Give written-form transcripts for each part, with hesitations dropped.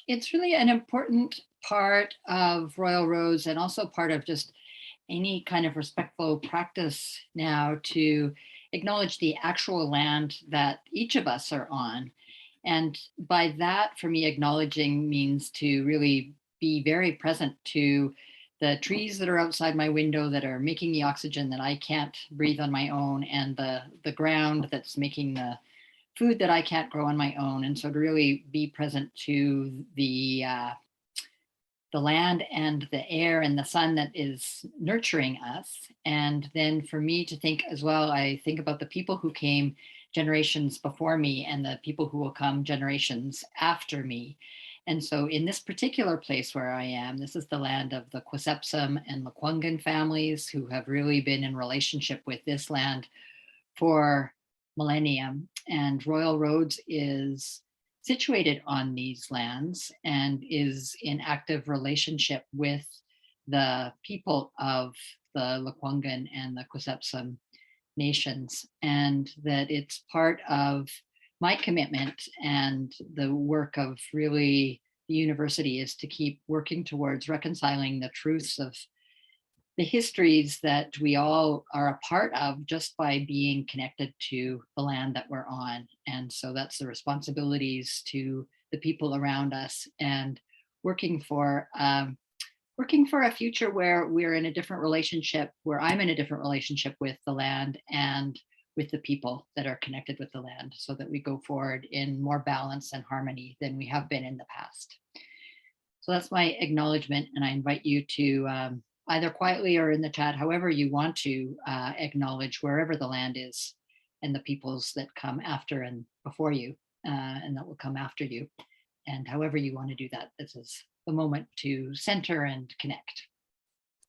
It's really an important part of Royal Roads and also part of just any kind of respectful practice now to acknowledge the actual land that each of us are on. And by that, for me, acknowledging means to really be very present to the trees that are outside my window that are making the oxygen that I can't breathe on my own, and the ground that's making the food that I can't grow on my own. And so to really be present to the land and the air and the sun that is nurturing us. And then for me to think as well, I think about the people who came generations before me and the people who will come generations after me. And so in this particular place where I am, this is the land of the Quisepsum and Lekwungen families who have really been in relationship with this land for millennium. And Royal Roads is situated on these lands and is in active relationship with the people of the Lekwungen and the Quisepsum nations, and that it's part of my commitment and the work of really the university is to keep working towards reconciling the truths of the histories that we all are a part of just by being connected to the land that we're on. And so that's the responsibilities to the people around us, and working for a future where we're in a different relationship, where I'm in a different relationship with the land and with the people that are connected with the land, so that we go forward in more balance and harmony than we have been in the past. So that's my acknowledgement, and I invite you to either quietly or in the chat, however you want to acknowledge wherever the land is and the peoples that come after and before you and that will come after you. And however you want to do that, this is the moment to center and connect.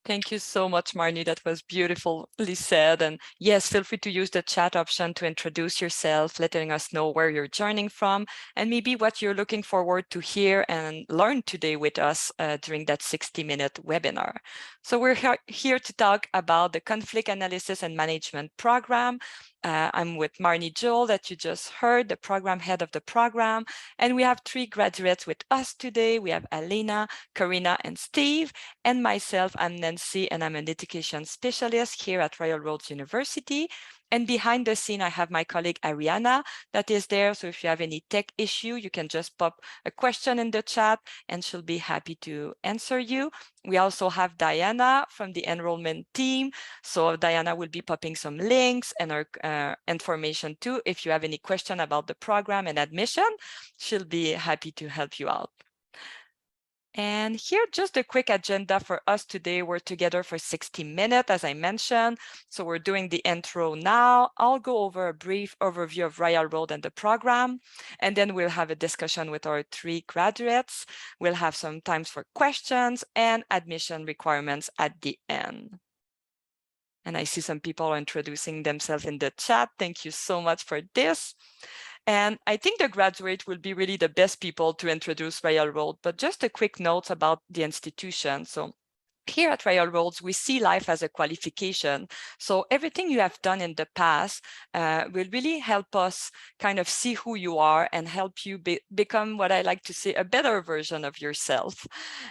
Thank you so much, Marnie. That was beautifully said. And yes, feel free to use the chat option to introduce yourself, letting us know where you're joining from and maybe what you're looking forward to hear and learn today with us during that 60-minute webinar. So we're here to talk about the Conflict Analysis and Management Program. I'm with Marnie Jull, that you just heard, the program head of the program. And we have 3 graduates with us today. We have Alena, Corrina, and Steve. And myself, I'm Nancy, and I'm an education specialist here at Royal Roads University. And behind the scene, I have my colleague Ariana that is there. So if you have any tech issue, you can just pop a question in the chat and she'll be happy to answer you. We also have Diana from the enrollment team. So Diana will be popping some links and our information too. If you have any question about the program and admission, she'll be happy to help you out. And here, just a quick agenda for us today. We're together for 60 minutes, as I mentioned. So we're doing the intro now. I'll go over a brief overview of Royal Road and the program, and then we'll have a discussion with our 3 graduates. We'll have some time for questions and admission requirements at the end. And I see some people are introducing themselves in the chat. Thank you so much for this. And I think the graduate will be really the best people to introduce Royal Road, but just a quick note about the institution. So here at Royal Roads, we see life as a qualification. So everything you have done in the past will really help us kind of see who you are and help you become, what I like to say, a better version of yourself.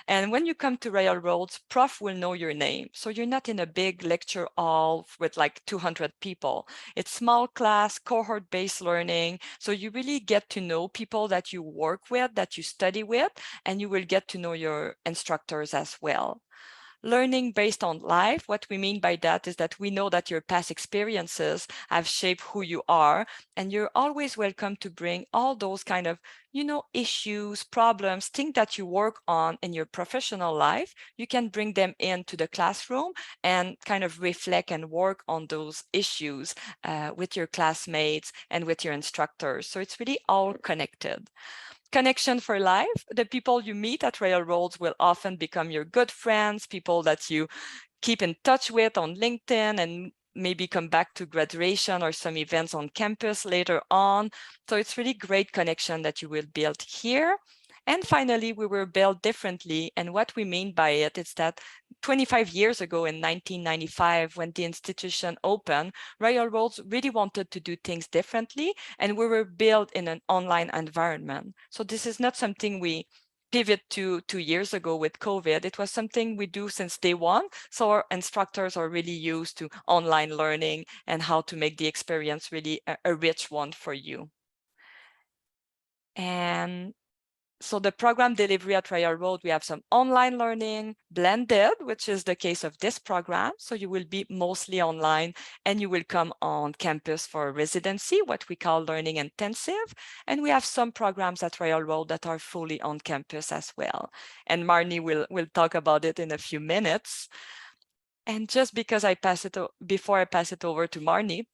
And when you come to Royal Roads, prof will know your name. So you're not in a big lecture hall with like 200 people. It's small class, cohort-based learning. So you really get to know people that you work with, that you study with, and you will get to know your instructors as well. Learning based on life, what we mean by that is that we know that your past experiences have shaped who you are, and you're always welcome to bring all those kind of, issues, problems, things that you work on in your professional life. You can bring them into the classroom and kind of reflect and work on those issues with your classmates and with your instructors. So it's really all connected. Connection for life. The people you meet at Royal Roads will often become your good friends, people that you keep in touch with on LinkedIn and maybe come back to graduation or some events on campus later on. So it's really great connection that you will build here. And finally, we were built differently. And what we mean by it is that 25 years ago in 1995, when the institution opened, Royal Roads really wanted to do things differently, and we were built in an online environment. So this is not something we pivot to 2 years ago with COVID. It was something we do since day one. So our instructors are really used to online learning and how to make the experience really a rich one for you. And so the program delivery at Royal Road, we have some online learning blended, which is the case of this program. So you will be mostly online and you will come on campus for residency, what we call learning intensive. And we have some programs at Royal Road that are fully on campus as well. And Marnie will talk about it in a few minutes. And just because before I pass it over to Marnie,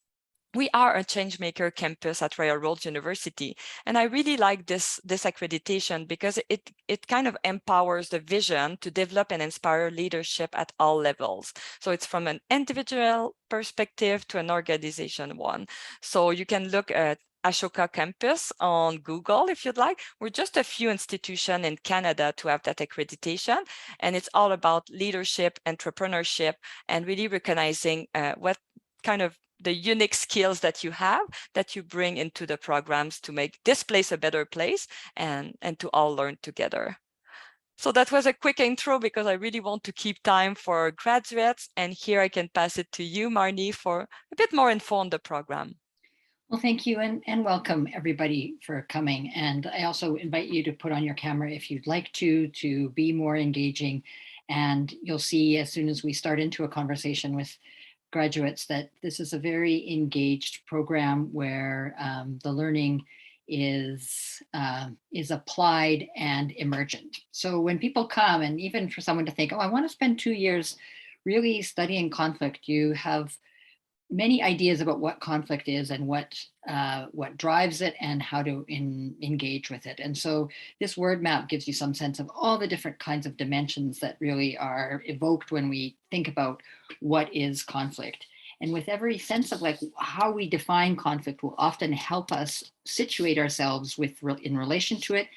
we are a changemaker campus at Royal Roads University. And I really like this accreditation because it kind of empowers the vision to develop and inspire leadership at all levels. So it's from an individual perspective to an organization one. So you can look at Ashoka campus on Google if you'd like. We're just a few institutions in Canada to have that accreditation. And it's all about leadership, entrepreneurship, and really recognizing what kind of the unique skills that you have that you bring into the programs to make this place a better place and to all learn together. So that was a quick intro because I really want to keep time for graduates. And here I can pass it to you, Marnie, for a bit more info on the program. Well, thank you and welcome everybody for coming. And I also invite you to put on your camera if you'd like to be more engaging. And you'll see as soon as we start into a conversation with graduates that this is a very engaged program where the learning is applied and emergent. So when people come, and even for someone to think, oh, I want to spend 2 years really studying conflict, you have many ideas about what conflict is and what drives it and how to engage with it. And so this word map gives you some sense of all the different kinds of dimensions that really are evoked when we think about what is conflict. And with every sense of like how we define conflict will often help us situate ourselves in relation to it.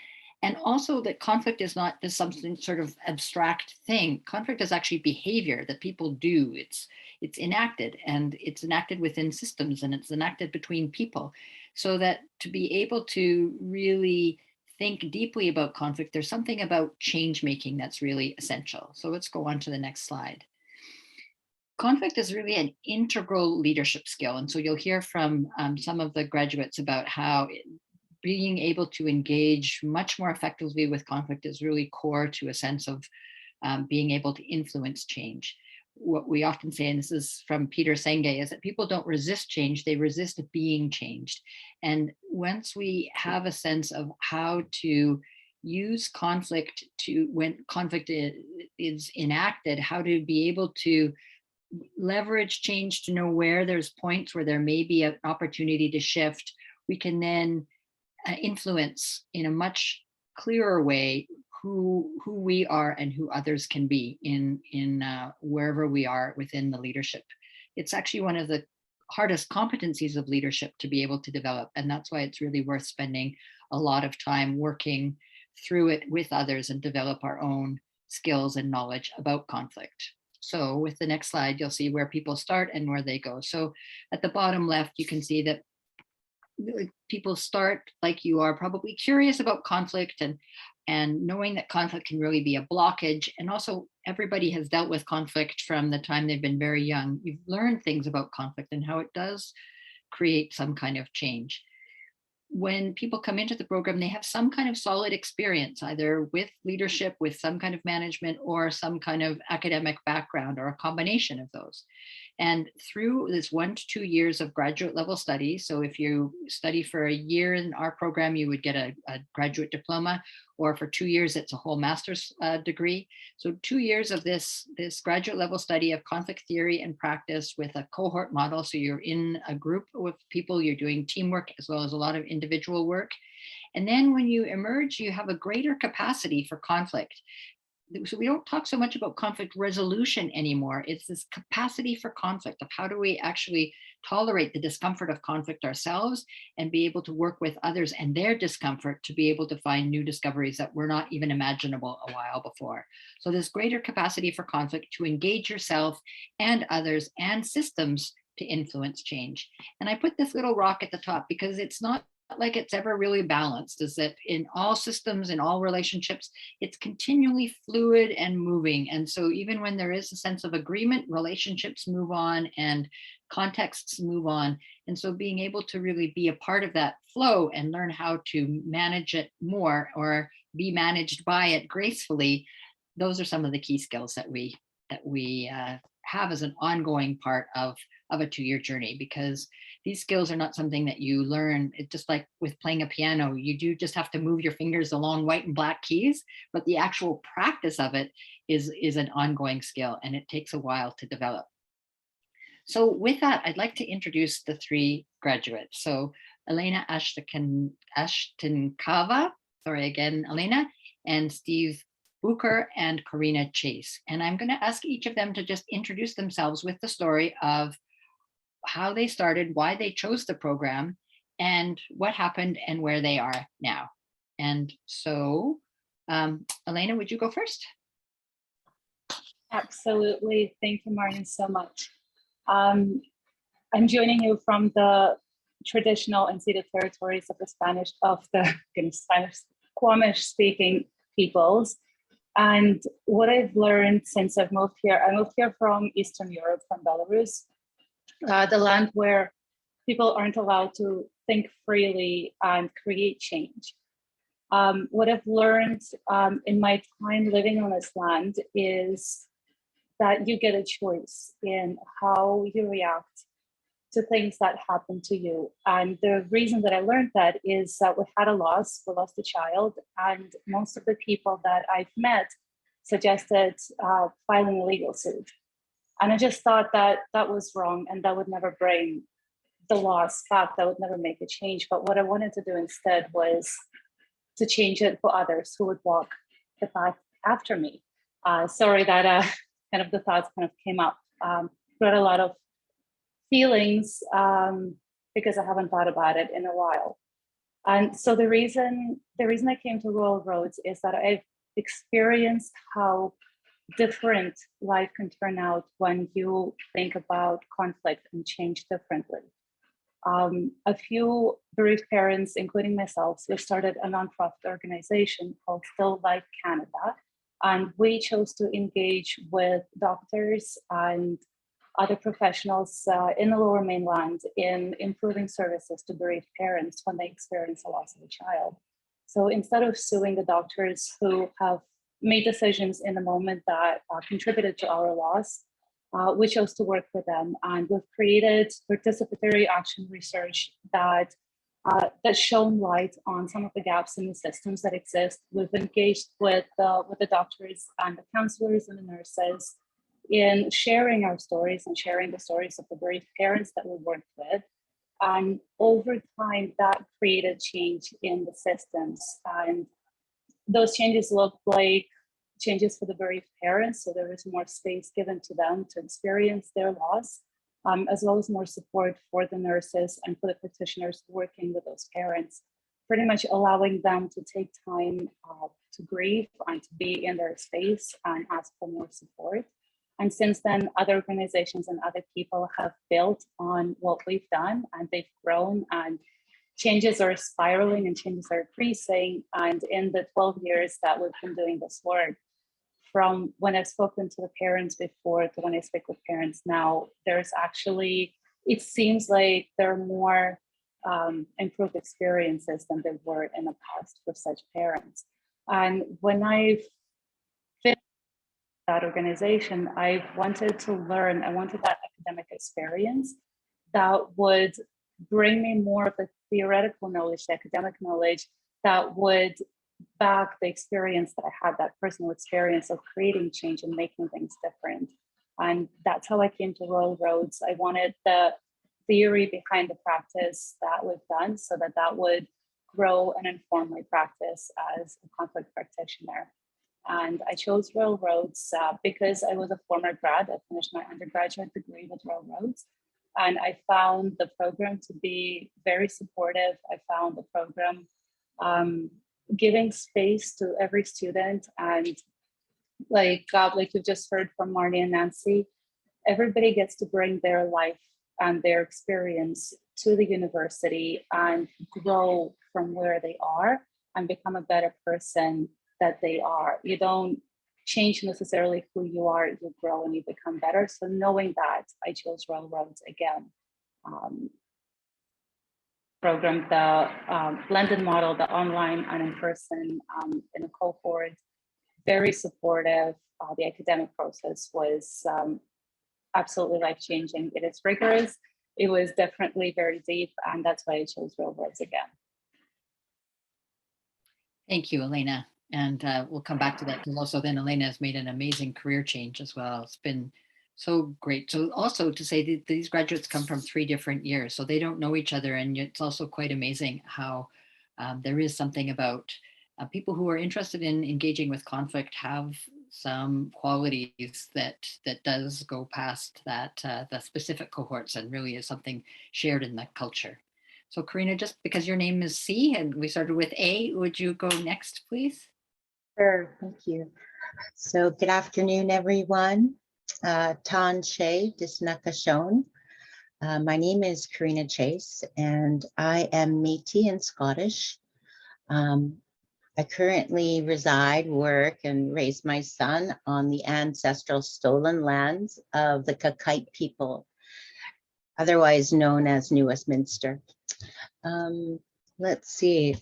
And also that conflict is not just something sort of abstract thing. Conflict is actually behavior that people do. It's enacted, and it's enacted within systems, and it's enacted between people. So that to be able to really think deeply about conflict, there's something about change making that's really essential. So let's go on to the next slide. Conflict is really an integral leadership skill. And so you'll hear from some of the graduates about how being able to engage much more effectively with conflict is really core to a sense of being able to influence change. What we often say, and this is from Peter Senge, is that people don't resist change, they resist being changed. And once we have a sense of how to use conflict when conflict is enacted, how to be able to leverage change to know where there's points where there may be an opportunity to shift, we can then influence in a much clearer way who we are and who others can be in wherever we are within the leadership. It's actually one of the hardest competencies of leadership to be able to develop, and that's why it's really worth spending a lot of time working through it with others and develop our own skills and knowledge about conflict. So with the next slide, you'll see where people start and where they go. So at the bottom left, you can see that people start like you are, probably curious about conflict and knowing that conflict can really be a blockage. And also everybody has dealt with conflict from the time they've been very young. You've learned things about conflict and how it does create some kind of change. When people come into the program, they have some kind of solid experience, either with leadership, with some kind of management, or some kind of academic background, or a combination of those. And through this 1 to 2 years of graduate level study, so if you study for a year in our program, you would get a graduate diploma, or for 2 years, it's a whole master's degree. So 2 years of this graduate level study of conflict theory and practice with a cohort model. So you're in a group with people, you're doing teamwork as well as a lot of individual work. And then when you emerge, you have a greater capacity for conflict. so we don't talk so much about conflict resolution anymore. It's this capacity for conflict of how do we actually tolerate the discomfort of conflict ourselves and be able to work with others and their discomfort to be able to find new discoveries that were not even imaginable a while before. So this greater capacity for conflict to engage yourself and others and systems to influence change. And I put this little rock at the top because it's not like it's ever really balanced, is that in all systems, in all relationships, it's continually fluid and moving. And so even when there is a sense of agreement, relationships move on and contexts move on. And so being able to really be a part of that flow and learn how to manage it more or be managed by it gracefully, those are some of the key skills that we have as an ongoing part of a 2-year journey, because these skills are not something that you learn. It's just like with playing a piano, you do just have to move your fingers along white and black keys, but the actual practice of it is an ongoing skill, and it takes a while to develop. So with that, I'd like to introduce the 3 graduates. So Alena Astashenkava, sorry again, Alena, and Steve Bucher and Corrina Chase. And I'm going to ask each of them to just introduce themselves with the story of how they started, why they chose the program, and what happened and where they are now. And so, Alena, would you go first? Absolutely. Thank you, Marnie, so much. I'm joining you from the traditional unceded territories of the Spanish Squamish-speaking peoples. And what I've learned since I've moved here, I moved here from Eastern Europe, from Belarus, the land where people aren't allowed to think freely and create change. What I've learned in my time living on this land is that you get a choice in how you react to things that happen to you. And the reason that I learned that is that we had a loss, we lost a child, and most of the people that I've met suggested filing a legal suit. And I just thought that that was wrong and that would never bring the loss back, that would never make a change. But what I wanted to do instead was to change it for others who would walk the path after me. Sorry that kind of the thoughts kind of came up. Brought a lot of feelings because I haven't thought about it in a while. And so the reason I came to Rural Roads is that I've experienced how different life can turn out when you think about conflict and change differently. A few bereaved parents, including myself, we started a nonprofit organization called Still Life Canada, and we chose to engage with doctors and other professionals in the Lower Mainland in improving services to bereaved parents when they experience a loss of a child. So instead of suing the doctors who have made decisions in the moment that contributed to our loss, we chose to work with them, and we've created participatory action research that shone light on some of the gaps in the systems that exist. We've engaged with the doctors and the counselors and the nurses in sharing our stories and sharing the stories of the bereaved parents that we worked with. And over time, that created change in the systems. And those changes look like changes for the bereaved parents. So there is more space given to them to experience their loss, as well as more support for the nurses and for the practitioners working with those parents, pretty much allowing them to take time to grieve and to be in their space and ask for more support. And since then, other organizations and other people have built on what we've done, and they've grown, and changes are spiraling and changes are increasing. And in the 12 years that we've been doing this work, from when I've spoken to the parents before to when I speak with parents now, there's actually, it seems like there are more improved experiences than there were in the past for such parents. And when I've finished that organization, I wanted to learn, I wanted that academic experience that would bring me more of the theoretical knowledge, the academic knowledge that would back the experience that I had, that personal experience of creating change and making things different. And that's how I came to Rural Roads. I wanted the theory behind the practice that we've done so that that would grow and inform my practice as a conflict practitioner. And I chose railroads because I was a former grad. I finished my undergraduate degree with railroads. And I found the program to be very supportive. I found the program giving space to every student. And like you've just heard from Marnie and Nancy, everybody gets to bring their life and their experience to the university and grow from where they are and become a better person that they are. You don't change necessarily who you are, you grow and you become better. So knowing that, I chose railroads again. Program, the blended model, the online and in person in a cohort, very supportive. The academic process was absolutely life-changing. It is rigorous. It was definitely very deep, and that's why I chose railroads again. Thank you, Alena. And we'll come back to that because also then Alena has made an amazing career change as well. It's been so great. So also to say that these graduates come from 3 different years, so they don't know each other. And it's also quite amazing how there is something about people who are interested in engaging with conflict have some qualities that does go past that the specific cohorts and really is something shared in the culture. So Corrina, just because your name is C and we started with A, would you go next, please? Sure, thank you. So good afternoon, everyone. Tan Shay Disnakashon. My name is Corrina Chase, and I am Métis and Scottish. I currently reside, work, and raise my son on the ancestral stolen lands of the Kakite people, otherwise known as New Westminster. Let's see.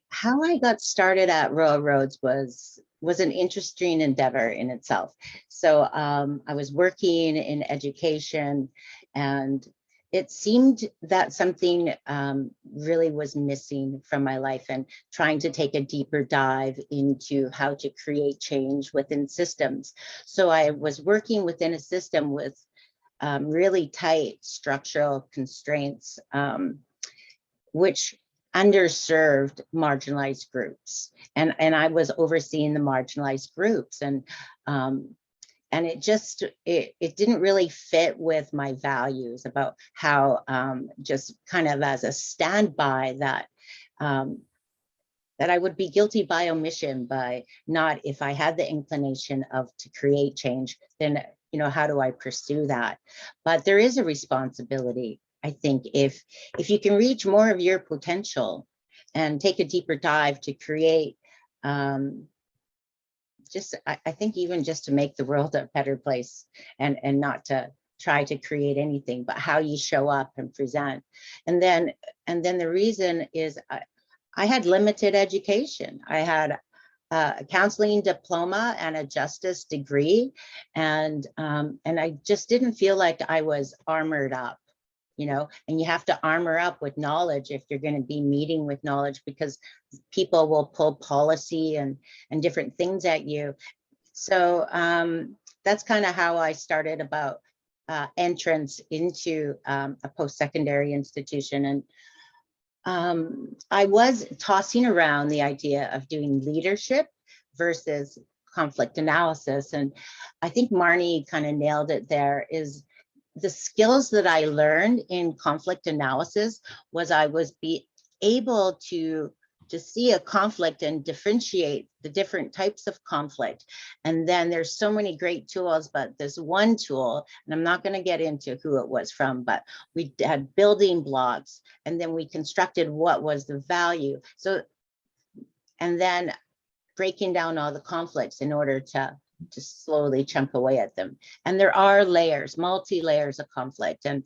How I got started at Railroads was an interesting endeavor in itself. So I was working in education, and it seemed that something really was missing from my life, and trying to take a deeper dive into how to create change within systems. So I was working within a system with really tight structural constraints, which underserved marginalized groups, and I was overseeing the marginalized groups, and it just it didn't really fit with my values about how just kind of as a standby that that I would be guilty by omission, by not, if I had the inclination of to create change, then how do I pursue that? But there is a responsibility, I think, if you can reach more of your potential and take a deeper dive to create, I think even just to make the world a better place, and not to try to create anything, but how you show up and present. And then the reason is I had limited education. I had a counseling diploma and a justice degree, and I just didn't feel like I was armored up. And you have to armor up with knowledge if you're going to be meeting with knowledge, because people will pull policy and different things at you. So that's kind of how I started about entrance into a post-secondary institution. And I was tossing around the idea of doing leadership versus conflict analysis. And I think Marnie kind of nailed it there. Is the skills that I learned in conflict analysis was I was able to see a conflict and differentiate the different types of conflict. And then there's so many great tools, but there's one tool, and I'm not going to get into who it was from, but we had building blocks, and then we constructed what was the value. So, and then breaking down all the conflicts in order to slowly chunk away at them. And there are layers, multi-layers of conflict. And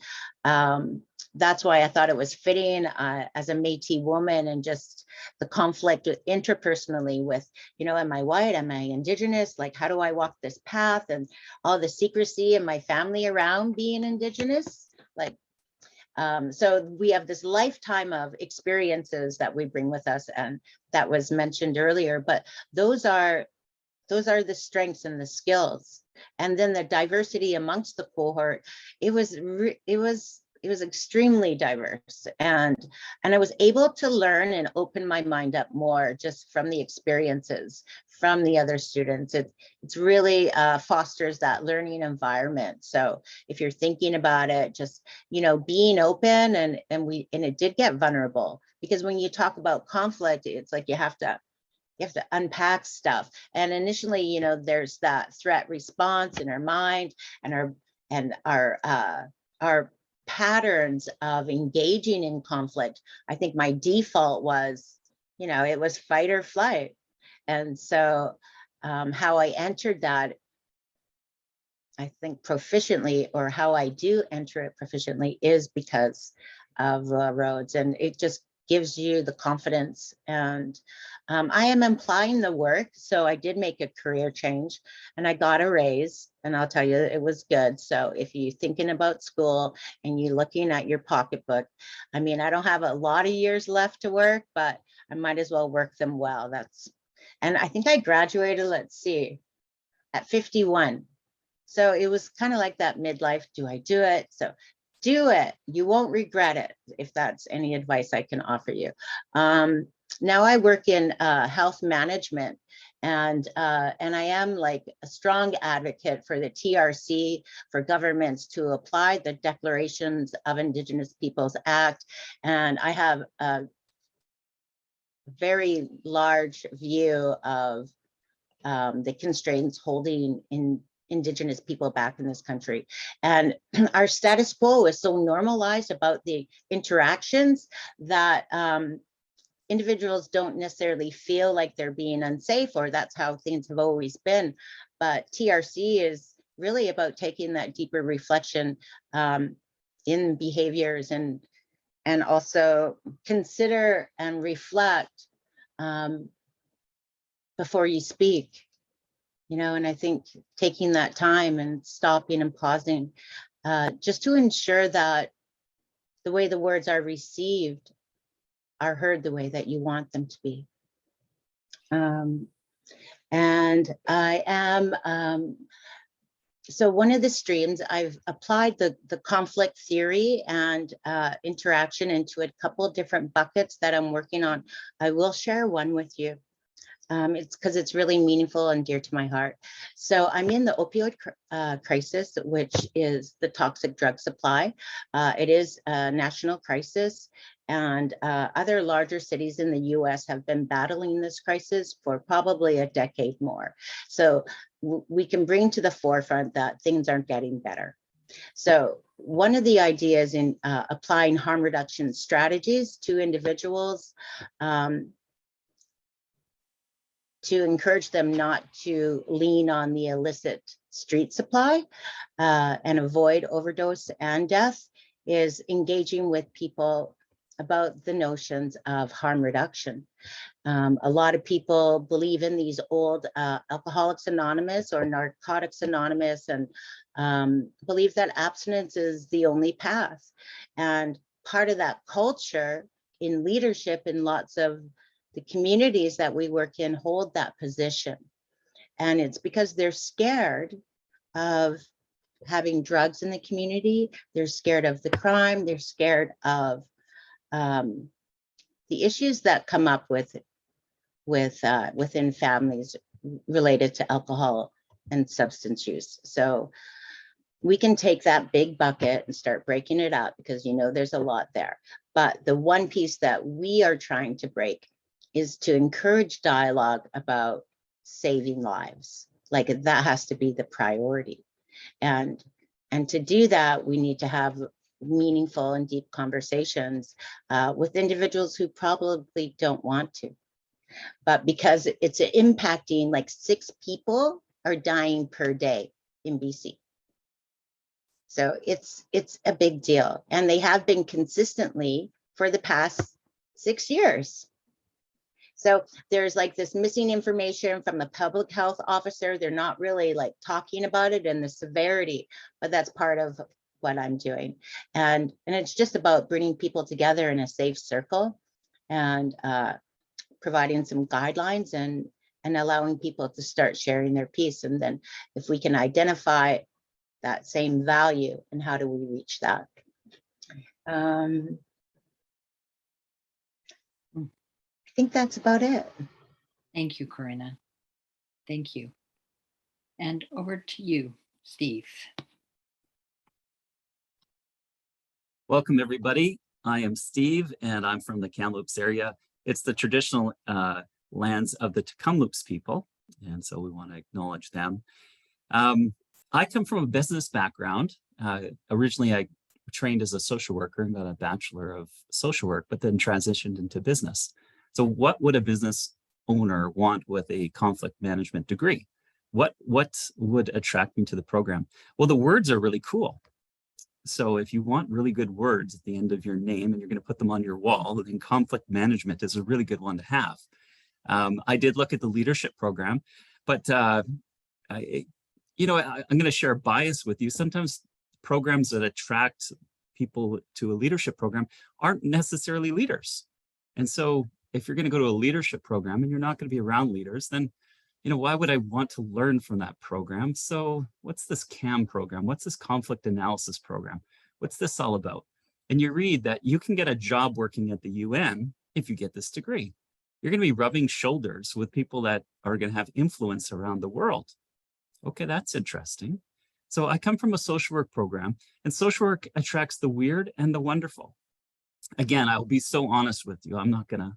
that's why I thought it was fitting as a Métis woman, and just the conflict interpersonally with, am I white? Am I Indigenous? Like, how do I walk this path? And all the secrecy in my family around being Indigenous. Like, so we have this lifetime of experiences that we bring with us, and that was mentioned earlier, but those are the strengths and the skills. And then the diversity amongst the cohort, it was extremely diverse, and I was able to learn and open my mind up more just from the experiences from the other students. It's really fosters that learning environment. So if you're thinking about it, just, you know, being open, and it did get vulnerable, because when you talk about conflict, it's like you have to unpack stuff. And initially, you know, there's that threat response in our mind, and our patterns of engaging in conflict. I think my default was, you know, it was fight or flight. And so how I entered that, I think proficiently, or how I do enter it proficiently, is because of roads, and it just gives you the confidence. And I am applying the work. So I did make a career change, and I got a raise, and I'll tell you, it was good. So if you're thinking about school and you're looking at your pocketbook, I mean, I don't have a lot of years left to work, but I might as well work them well. And I think I graduated, let's see, at 51. So it was kind of like that midlife, do I do it? So do it. You won't regret it, if that's any advice I can offer you. Now I work in health management, and I am like a strong advocate for the TRC, for governments to apply the Declarations of Indigenous Peoples Act. And I have a very large view of the constraints holding in Indigenous people back in this country. And our status quo is so normalized about the interactions that individuals don't necessarily feel like they're being unsafe, or that's how things have always been. But TRC is really about taking that deeper reflection in behaviors, and also consider and reflect before you speak. You know, and I think taking that time and stopping and pausing, just to ensure that the way the words are received are heard the way that you want them to be. And I am, so one of the streams, I've applied the conflict theory and interaction into a couple of different buckets that I'm working on. I will share one with you. It's because it's really meaningful and dear to my heart. So I'm in the opioid crisis, which is the toxic drug supply. It is a national crisis, and other larger cities in the US have been battling this crisis for probably a decade more. So we can bring to the forefront that things aren't getting better. So one of the ideas in applying harm reduction strategies to individuals, to encourage them not to lean on the illicit street supply and avoid overdose and death, is engaging with people about the notions of harm reduction. A lot of people believe in these old Alcoholics Anonymous or Narcotics Anonymous, and believe that abstinence is the only path. And part of that culture in leadership in lots of the communities that we work in hold that position. And it's because they're scared of having drugs in the community. They're scared of the crime. They're scared of the issues that come up within families related to alcohol and substance use. So we can take that big bucket and start breaking it up, because, you know, there's a lot there. But the one piece that we are trying to break is to encourage dialogue about saving lives. Like, that has to be the priority. And to do that, we need to have meaningful and deep conversations with individuals who probably don't want to. But because it's impacting, like 6 people are dying per day in BC. So it's a big deal. And they have been consistently for the past 6 years. So there's like this missing information from the public health officer. They're not really like talking about it and the severity, but that's part of what I'm doing. And it's just about bringing people together in a safe circle, and providing some guidelines, and allowing people to start sharing their piece. And then if we can identify that same value, and how do we reach that? I think that's about it. Thank you, Corrina. Thank you. And over to you, Steve. Welcome, everybody. I am Steve, and I'm from the Kamloops area. It's the traditional lands of the Tecumloops people, and so we want to acknowledge them. I come from a business background. Originally, I trained as a social worker and got a Bachelor of Social Work, but then transitioned into business. So what would a business owner want with a conflict management degree? What would attract me to the program? Well, the words are really cool. So if you want really good words at the end of your name and you're going to put them on your wall, then conflict management is a really good one to have. I did look at the leadership program, but I'm going to share a bias with you. Sometimes programs that attract people to a leadership program aren't necessarily leaders. And so if you're going to go to a leadership program and you're not going to be around leaders, then why would I want to learn from that program? So what's this CAM program? What's this conflict analysis program? What's this all about? And you read that you can get a job working at the UN if you get this degree. You're going to be rubbing shoulders with people that are going to have influence around the world. Okay, that's interesting. So I come from a social work program, and social work attracts the weird and the wonderful. Again, I'll be so honest with you. I'm not going to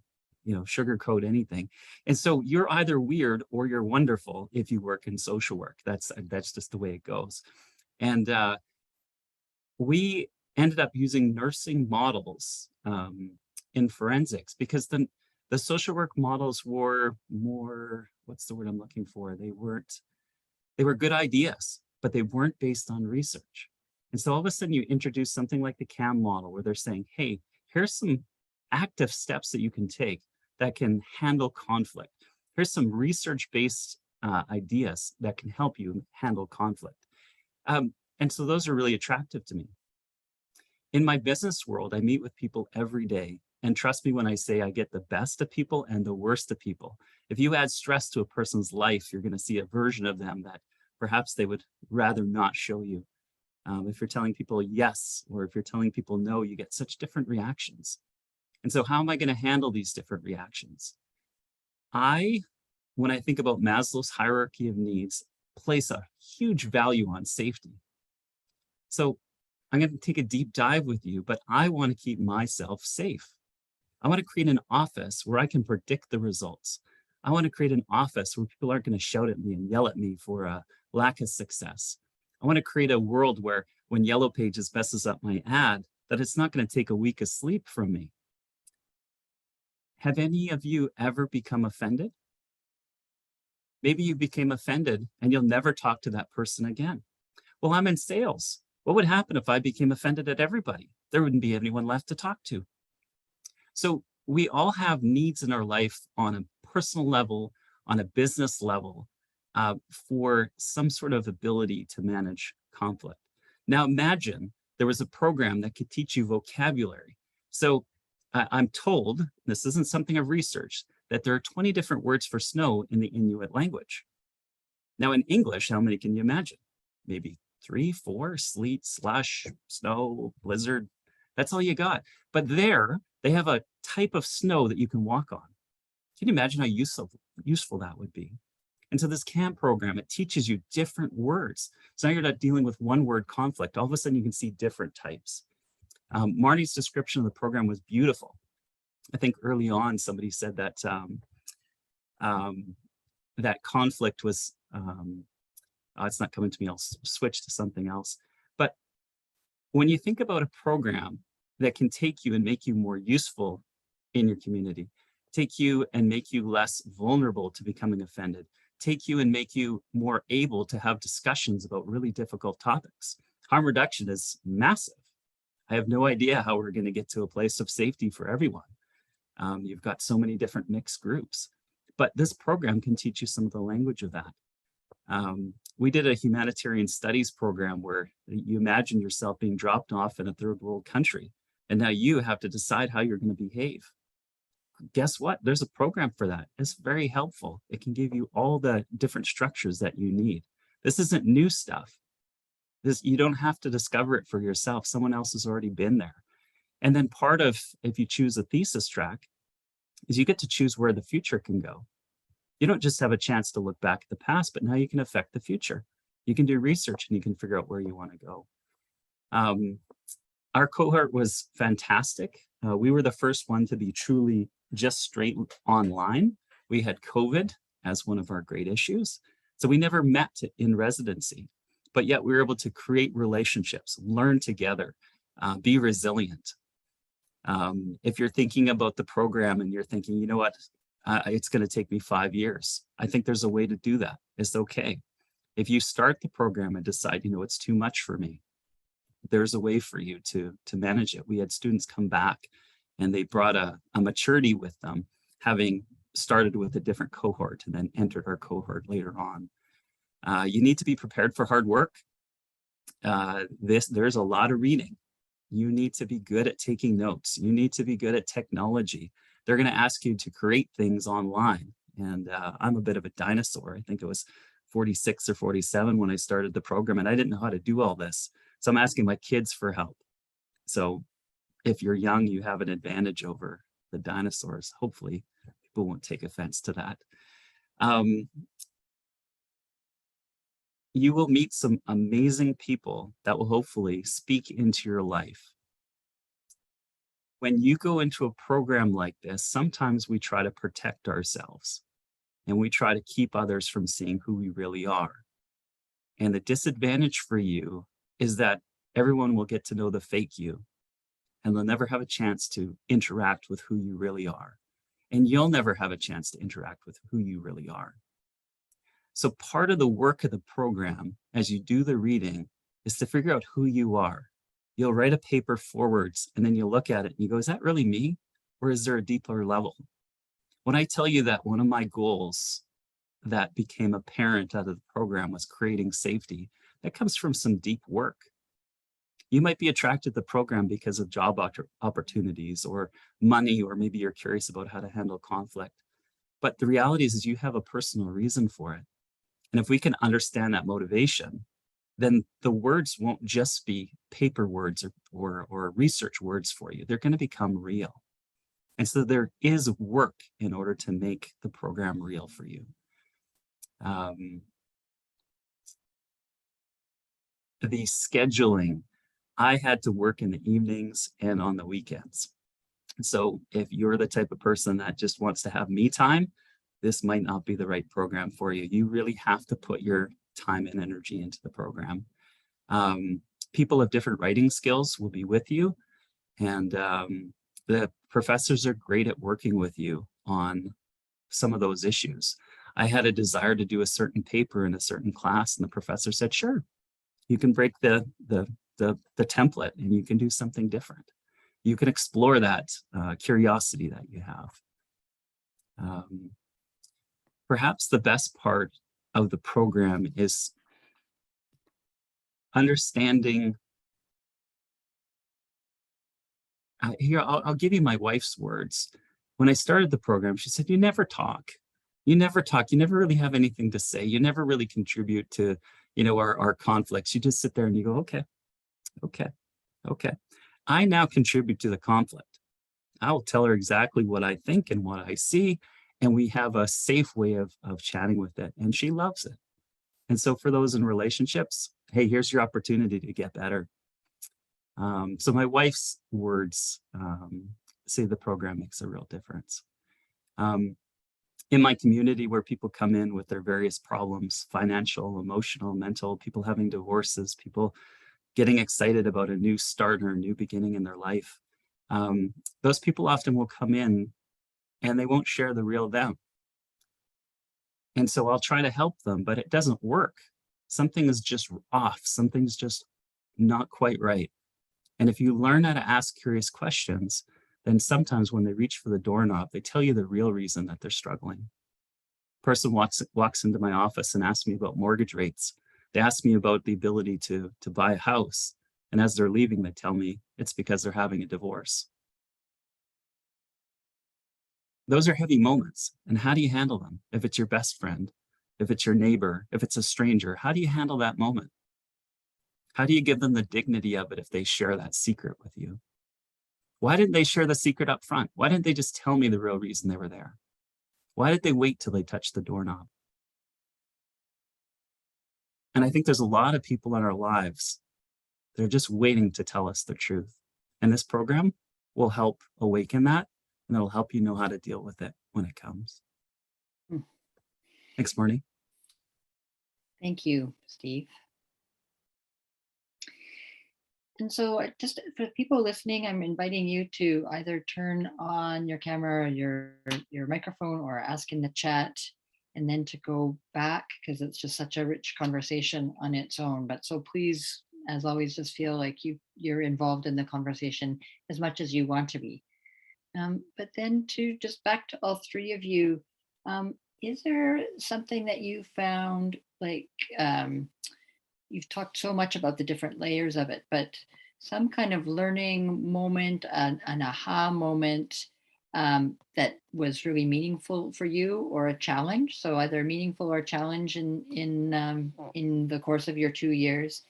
sugarcoat anything. And so you're either weird or you're wonderful if you work in social work. That's just the way it goes. And we ended up using nursing models in forensics because the social work models were more, what's the word I'm looking for? They were good ideas, but they weren't based on research. And so all of a sudden you introduce something like the CAM model where they're saying, hey, here's some active steps that you can take that can handle conflict. Here's some research-based ideas that can help you handle conflict. And so those are really attractive to me. In my business world, I meet with people every day. And trust me when I say I get the best of people and the worst of people. If you add stress to a person's life, you're going to see a version of them that perhaps they would rather not show you. If you're telling people yes, or if you're telling people no, you get such different reactions. And so how am I going to handle these different reactions? When I think about Maslow's hierarchy of needs, place a huge value on safety. So I'm going to take a deep dive with you, but I want to keep myself safe. I want to create an office where I can predict the results. I want to create an office where people aren't going to shout at me and yell at me for a lack of success. I want to create a world where when Yellow Pages messes up my ad, that it's not going to take a week of sleep from me. Have any of you ever become offended? Maybe you became offended and you'll never talk to that person again. Well, I'm in sales. What would happen if I became offended at everybody? There wouldn't be anyone left to talk to. So we all have needs in our life on a personal level, on a business level, for some sort of ability to manage conflict. Now imagine there was a program that could teach you vocabulary. So I'm told, this isn't something I've researched, that there are 20 different words for snow in the Inuit language. Now in English, how many can you imagine? Maybe 3, 4, sleet, slush, snow, blizzard. That's all you got. But there, they have a type of snow that you can walk on. Can you imagine how useful that would be? And so this CAM program, it teaches you different words. So now you're not dealing with one word conflict. All of a sudden you can see different types. Marnie's description of the program was beautiful. I think early on somebody said that that conflict was, it's not coming to me, I'll switch to something else. But when you think about a program that can take you and make you more useful in your community, take you and make you less vulnerable to becoming offended, take you and make you more able to have discussions about really difficult topics. Harm reduction is massive. I have no idea how we're going to get to a place of safety for everyone. You've got so many different mixed groups, but this program can teach you some of the language of that. We did a humanitarian studies program where you imagine yourself being dropped off in a third world country, and now you have to decide how you're going to behave. Guess what? There's a program for that. It's very helpful. It can give you all the different structures that you need. This isn't new stuff. You don't have to discover it for yourself. Someone else has already been there. And then part of, if you choose a thesis track, is you get to choose where the future can go. You don't just have a chance to look back at the past, but now you can affect the future. You can do research and you can figure out where you want to go. Our cohort was fantastic. We were the first one to be truly just straight online. We had COVID as one of our great issues. So we never met in residency, but yet we were able to create relationships, learn together, be resilient. If you're thinking about the program and you're thinking, you know what, it's going to take me 5 years. I think there's a way to do that. It's okay. If you start the program and decide, you know, it's too much for me, there's a way for you to manage it. We had students come back and they brought a maturity with them, having started with a different cohort and then entered our cohort later on. You need to be prepared for hard work. There's a lot of reading. You need to be good at taking notes. You need to be good at technology. They're going to ask you to create things online. And I'm a bit of a dinosaur. I think it was 46 or 47 when I started the program, and I didn't know how to do all this. So I'm asking my kids for help. So if you're young, you have an advantage over the dinosaurs. Hopefully people won't take offense to that. You will meet some amazing people that will hopefully speak into your life. When you go into a program like this, sometimes we try to protect ourselves and we try to keep others from seeing who we really are. And the disadvantage for you is that everyone will get to know the fake you and they'll never have a chance to interact with who you really are. And you'll never have a chance to interact with who you really are. So part of the work of the program, as you do the reading, is to figure out who you are. You'll write a paper forwards and then you look at it and you go, is that really me? Or is there a deeper level? When I tell you that one of my goals that became apparent out of the program was creating safety, that comes from some deep work. You might be attracted to the program because of job opportunities or money, or maybe you're curious about how to handle conflict. But the reality is you have a personal reason for it. And if we can understand that motivation, then the words won't just be paper words or research words for you. They're going to become real. And so there is work in order to make the program real for you. The scheduling, I had to work in the evenings and on the weekends. So if you're the type of person that just wants to have me time, this might not be the right program for you. You really have to put your time and energy into the program. People of different writing skills will be with you, and the professors are great at working with you on some of those issues. I had a desire to do a certain paper in a certain class, and the professor said, sure, you can break the template and you can do something different. You can explore that curiosity that you have. Perhaps the best part of the program is understanding. Here, I'll give you my wife's words. When I started the program, she said, you never talk. You never talk. You never really have anything to say. You never really contribute to, you know, our conflicts. You just sit there and you go, okay, okay, okay. I now contribute to the conflict. I will tell her exactly what I think and what I see, and we have a safe way of chatting with it, and she loves it. And so for those in relationships, hey, here's your opportunity to get better. So my wife's words say the program makes a real difference. In my community, where people come in with their various problems, financial, emotional, mental, people having divorces, people getting excited about a new start or a new beginning in their life, those people often will come in and they won't share the real them. And so I'll try to help them, but it doesn't work. Something is just off. Something's just not quite right. And if you learn how to ask curious questions, then sometimes when they reach for the doorknob, they tell you the real reason that they're struggling. Person walks into my office and asks me about mortgage rates. They ask me about the ability to buy a house. And as they're leaving, they tell me it's because they're having a divorce. Those are heavy moments. And how do you handle them? If it's your best friend, if it's your neighbor, if it's a stranger, how do you handle that moment? How do you give them the dignity of it if they share that secret with you? Why didn't they share the secret up front? Why didn't they just tell me the real reason they were there? Why did they wait till they touched the doorknob? And I think there's a lot of people in our lives, they're just waiting to tell us the truth. And this program will help awaken that, and it'll help you know how to deal with it when it comes. Thanks, Marnie. Thank you, Steve. And so just for people listening, I'm inviting you to either turn on your camera or your microphone or ask in the chat, and then to go back, because it's just such a rich conversation on its own. But so please, as always, just feel like you're involved in the conversation as much as you want to be. But then to just back to all three of you, is there something that you found, like, you've talked so much about the different layers of it, but some kind of learning moment, an aha moment that was really meaningful for you, or a challenge? So either meaningful or challenge in the course of your 2 years.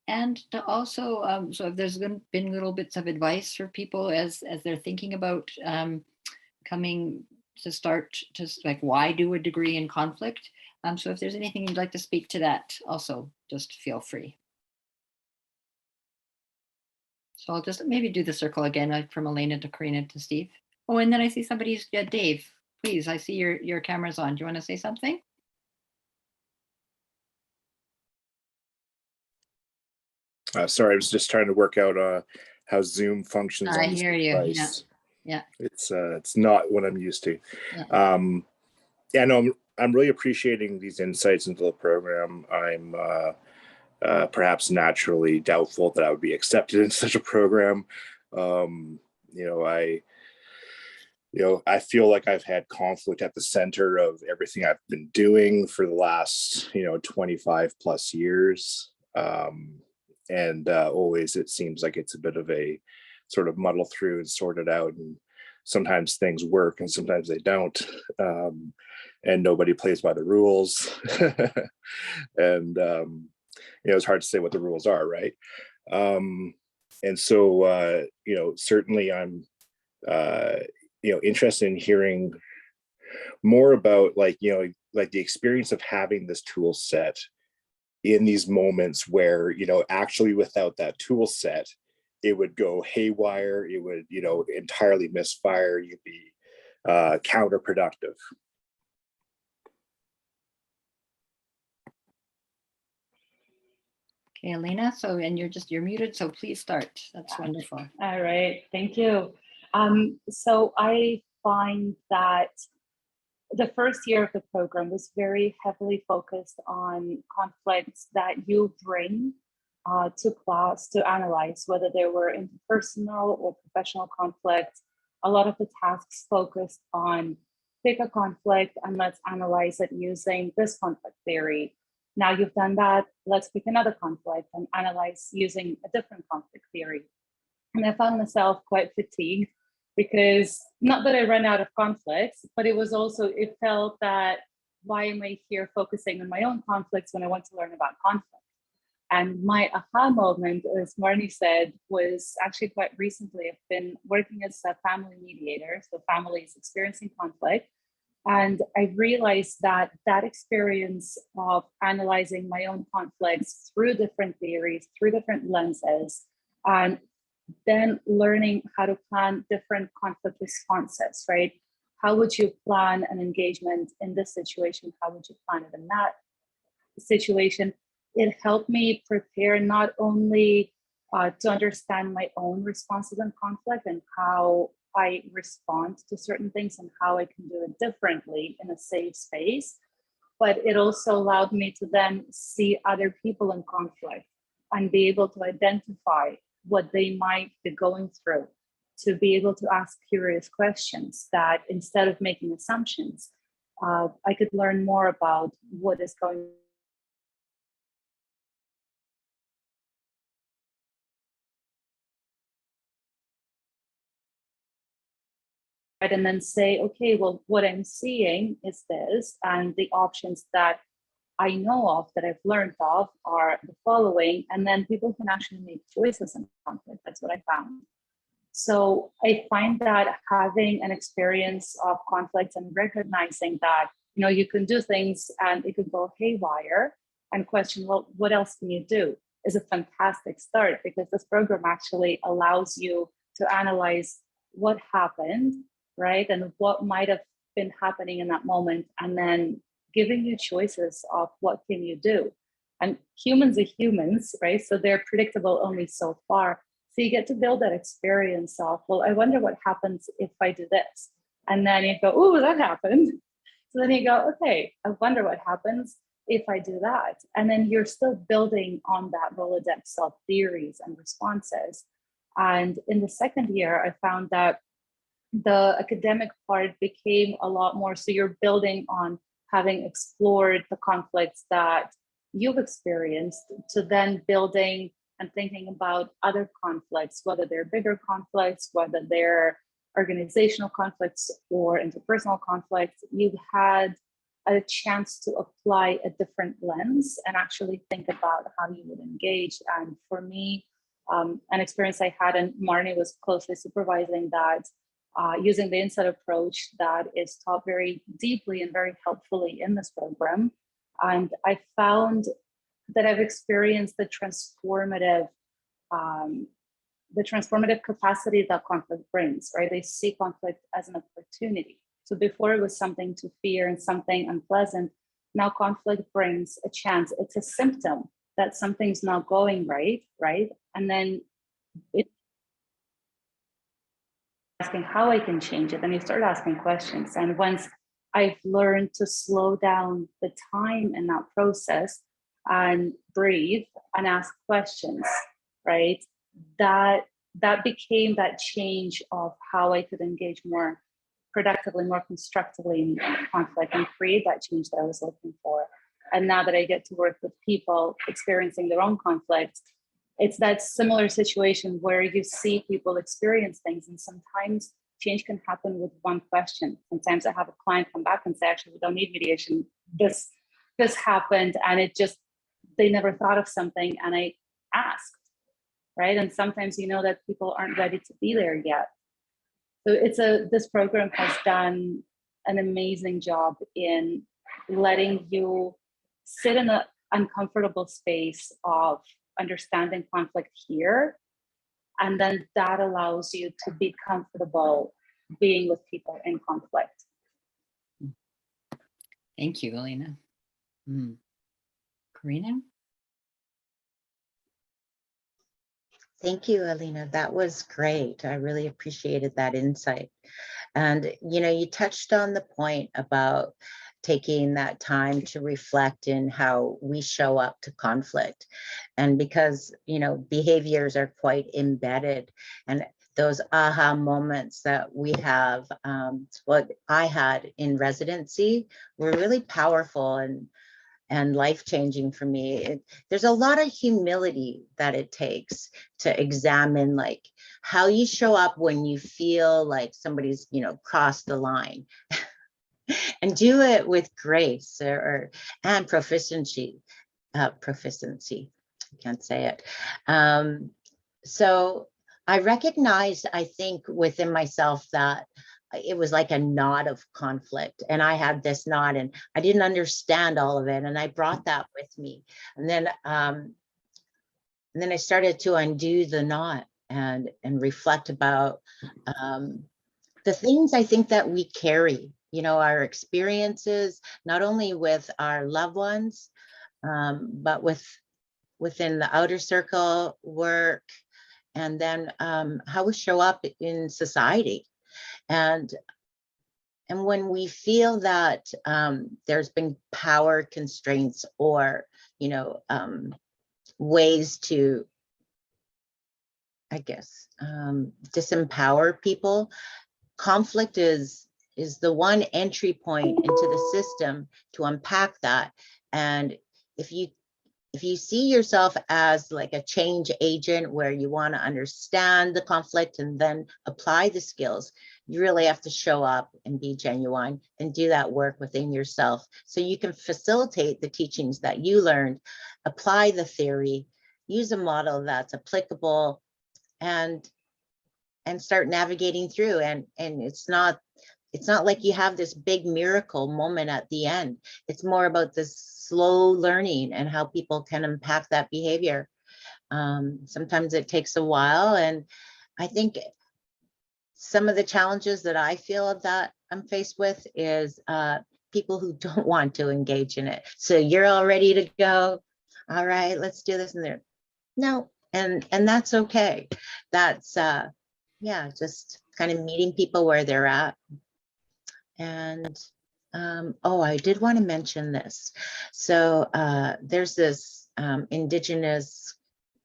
And to also, so if there's been little bits of advice for people as they're thinking about coming to start to, like, why do a degree in conflict? So if there's anything you'd like to speak to that, also just feel free. So I'll just maybe do the circle again, like from Alena to Corrina to Steve. Oh, and then I see somebody's, yeah, Dave, please, I see your camera's on. Do you want to say something? Sorry, I was just trying to work out how Zoom functions I on this hear you. device. Yeah. It's not what I'm used to. Yeah. Yeah, no, I'm really appreciating these insights into the program. I'm perhaps naturally doubtful that I would be accepted in such a program. I feel like I've had conflict at the center of everything I've been doing for the last 25 plus years. And always it seems like it's a bit of a sort of muddle through and sort it out, and sometimes things work and sometimes they don't, and nobody plays by the rules. And it's hard to say what the rules are, right? And so certainly I'm interested in hearing more about like the experience of having this tool set in these moments where, actually without that tool set, it would go haywire, it would, entirely misfire, you'd be counterproductive. Okay, Alena, so, and you're muted, so please start. That's wonderful. All right, thank you. So I find that the first year of the program was very heavily focused on conflicts that you bring to class to analyze, whether they were interpersonal or professional conflicts. A lot of the tasks focused on pick a conflict and let's analyze it using this conflict theory. Now you've done that, let's pick another conflict and analyze using a different conflict theory. And I found myself quite fatigued, because not that I ran out of conflicts, but it felt that, why am I here focusing on my own conflicts when I want to learn about conflict? And my aha moment, as Marnie said, was actually quite recently. I've been working as a family mediator, so families experiencing conflict. And I realized that experience of analyzing my own conflicts through different theories, through different lenses, and then learning how to plan different conflict responses, right? How would you plan an engagement in this situation? How would you plan it in that situation? It helped me prepare not only to understand my own responses in conflict and how I respond to certain things and how I can do it differently in a safe space, but it also allowed me to then see other people in conflict and be able to identify what they might be going through, to be able to ask curious questions that, instead of making assumptions, I could learn more about what is going on. And then say, okay, well, what I'm seeing is this, and the options that I know of, that I've learned of, are the following, and then people can actually make choices in conflict. That's what I found. So I find that having an experience of conflict and recognizing that, you know, you can do things and it could go haywire, and question, well, what else can you do, is a fantastic start, because this program actually allows you to analyze what happened, right? And what might have been happening in that moment, and then giving you choices of what can you do. And humans are humans, right? So they're predictable only so far. So you get to build that experience of, well, I wonder what happens if I do this. And then you go, oh, that happened. So then you go, okay, I wonder what happens if I do that. And then you're still building on that Rolodex of theories and responses. And in the second year, I found that the academic part became a lot more, so you're building on having explored the conflicts that you've experienced, to then building and thinking about other conflicts, whether they're bigger conflicts, whether they're organizational conflicts or interpersonal conflicts. You've had a chance to apply a different lens and actually think about how you would engage. And for me, an experience I had, and Marnie was closely supervising that, using the insight approach that is taught very deeply and very helpfully in this program. And I found that I've experienced the transformative capacity that conflict brings, right? They see conflict as an opportunity. So before it was something to fear and something unpleasant, now conflict brings a chance. It's a symptom that something's not going right? And then it asking how I can change it, and you start asking questions. And once I've learned to slow down the time in that process and breathe and ask questions, right? That became that change of how I could engage more productively, more constructively in conflict and create that change that I was looking for. And now that I get to work with people experiencing their own conflicts, it's that similar situation where you see people experience things, and sometimes change can happen with one question. Sometimes I have a client come back and say, actually, we don't need mediation. This happened, and it just, they never thought of something, and I asked, right? And sometimes you know that people aren't ready to be there yet. So this program has done an amazing job in letting you sit in an uncomfortable space of understanding conflict here, and then that allows you to be comfortable being with people in conflict. Thank you, Alena. Corrina? Thank you, Alena. That was great. I really appreciated that insight. And, you know, you touched on the point about taking that time to reflect in how we show up to conflict. And because, you know, behaviors are quite embedded, and those aha moments that we have, what I had in residency, were really powerful and life-changing for me. There's a lot of humility that it takes to examine like how you show up when you feel like somebody's, you know, crossed the line. And do it with grace and proficiency. I can't say it. So I recognized, I think, within myself that it was like a knot of conflict, and I had this knot, and I didn't understand all of it, and I brought that with me. And then I started to undo the knot and reflect about the things I think that we carry, you know, our experiences, not only with our loved ones, but within the outer circle, work, and then how we show up in society. And when we feel that there's been power constraints or, you know, ways to, I guess, disempower people, conflict is the one entry point into the system to unpack that. And if you see yourself as like a change agent where you want to understand the conflict and then apply the skills, you really have to show up and be genuine and do that work within yourself so you can facilitate the teachings that you learned, apply the theory, use a model that's applicable, and start navigating through. And it's not like you have this big miracle moment at the end. It's more about this slow learning and how people can impact that behavior. Sometimes it takes a while, and I think some of the challenges that I feel that I'm faced with is people who don't want to engage in it. So you're all ready to go. All right, let's do this. And they're no, and that's okay. That's yeah, just kind of meeting people where they're at. And oh, I did want to mention this. So there's this Indigenous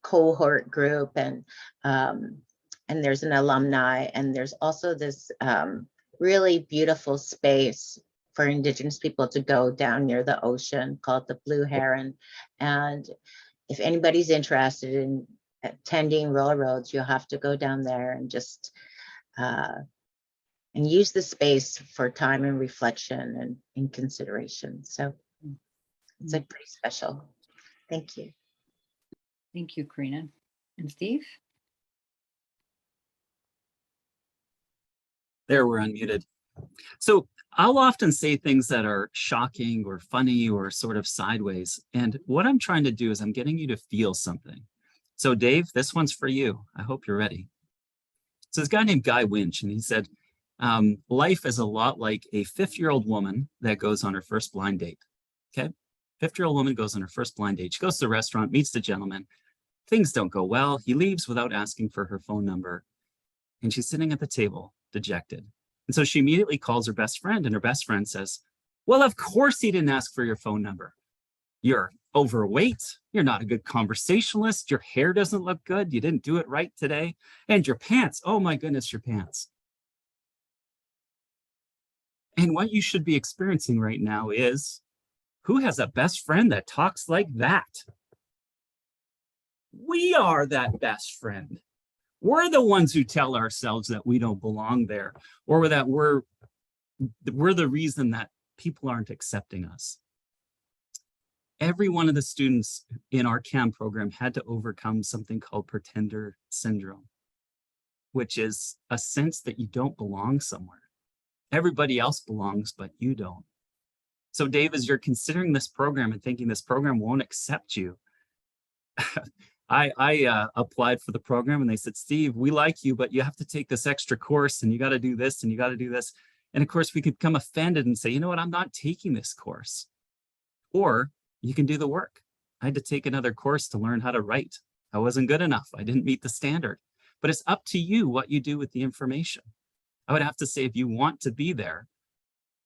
cohort group, and there's an alumni, and there's also this really beautiful space for Indigenous people to go down near the ocean called the Blue Heron. And if anybody's interested in attending Rural Roads, you'll have to go down there and just and use the space for time and reflection and in consideration. So it's like pretty special. Thank you. Thank you, Corrina. And Steve? There, we're unmuted. So I'll often say things that are shocking or funny or sort of sideways. And what I'm trying to do is I'm getting you to feel something. So Dave, this one's for you. I hope you're ready. So this guy named Guy Winch, and he said, life is a lot like a 50-year-old woman that goes on her first blind date. Okay, 50-year-old woman goes on her first blind date. She goes to the restaurant, meets the gentleman. Things don't go well. He leaves without asking for her phone number. And she's sitting at the table, dejected. And so she immediately calls her best friend, and her best friend says, well, of course he didn't ask for your phone number. You're overweight. You're not a good conversationalist. Your hair doesn't look good. You didn't do it right today. And your pants, oh my goodness, your pants. And what you should be experiencing right now is, who has a best friend that talks like that? We are that best friend. We're the ones who tell ourselves that we don't belong there, or that we're the reason that people aren't accepting us. Every one of the students in our CAM program had to overcome something called pretender syndrome, which is a sense that you don't belong somewhere. Everybody else belongs, but you don't. So Dave, as you're considering this program and thinking this program won't accept you, I applied for the program, and they said, Steve, we like you, but you have to take this extra course, and you got to do this, and you got to do this. And of course, we could become offended and say, you know what, I'm not taking this course. Or you can do the work. I had to take another course to learn how to write. I wasn't good enough. I didn't meet the standard. But it's up to you what you do with the information. I would have to say, if you want to be there,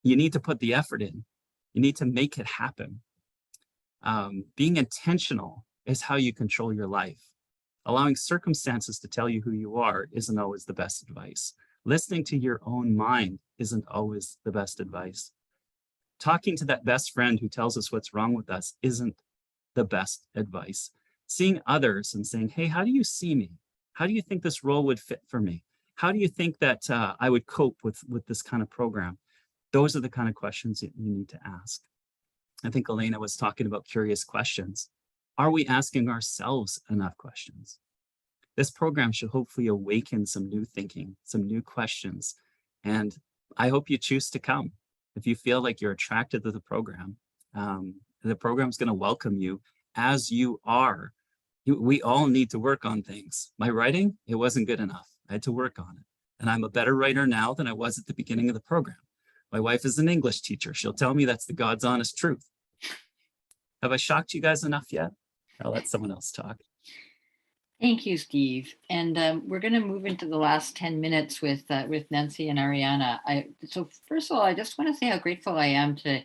you need to put the effort in. You need to make it happen. Being intentional is how you control your life. Allowing circumstances to tell you who you are isn't always the best advice. Listening to your own mind isn't always the best advice. Talking to that best friend who tells us what's wrong with us isn't the best advice. Seeing others and saying, hey, how do you see me? How do you think this role would fit for me? How do you think that I would cope with this kind of program? Those are the kind of questions that you need to ask. I think Alena was talking about curious questions. Are we asking ourselves enough questions? This program should hopefully awaken some new thinking, some new questions. And I hope you choose to come. If you feel like you're attracted to the program is going to welcome you as you are. We all need to work on things. My writing, it wasn't good enough. I had to work on it. And I'm a better writer now than I was at the beginning of the program. My wife is an English teacher. She'll tell me that's the God's honest truth. Have I shocked you guys enough yet? I'll let someone else talk. Thank you, Steve. And we're going to move into the last 10 minutes with Nancy and Ariana. So first of all, I just want to say how grateful I am to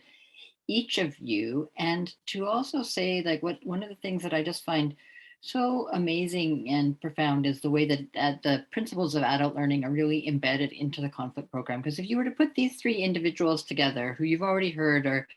each of you, and to also say, like, one of the things that I just find so amazing and profound is the way that the principles of adult learning are really embedded into the conflict program. Because if you were to put these three individuals together, who you've already heard are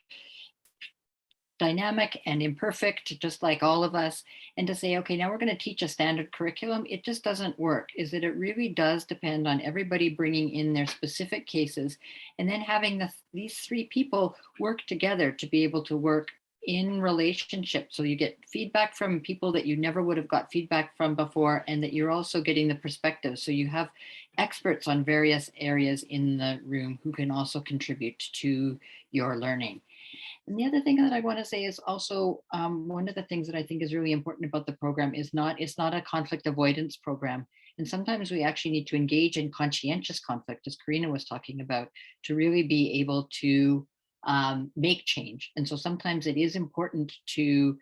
dynamic and imperfect, just like all of us, and to say, okay, now we're going to teach a standard curriculum, it just doesn't work. Is that it really does depend on everybody bringing in their specific cases, and then having these three people work together to be able to work in relationship. So you get feedback from people that you never would have got feedback from before, and that you're also getting the perspective. So you have experts on various areas in the room who can also contribute to your learning. And the other thing that I want to say is also one of the things that I think is really important about the program is it's not a conflict avoidance program. And sometimes we actually need to engage in conscientious conflict, as Corrina was talking about, to really be able to make change. And so sometimes it is important to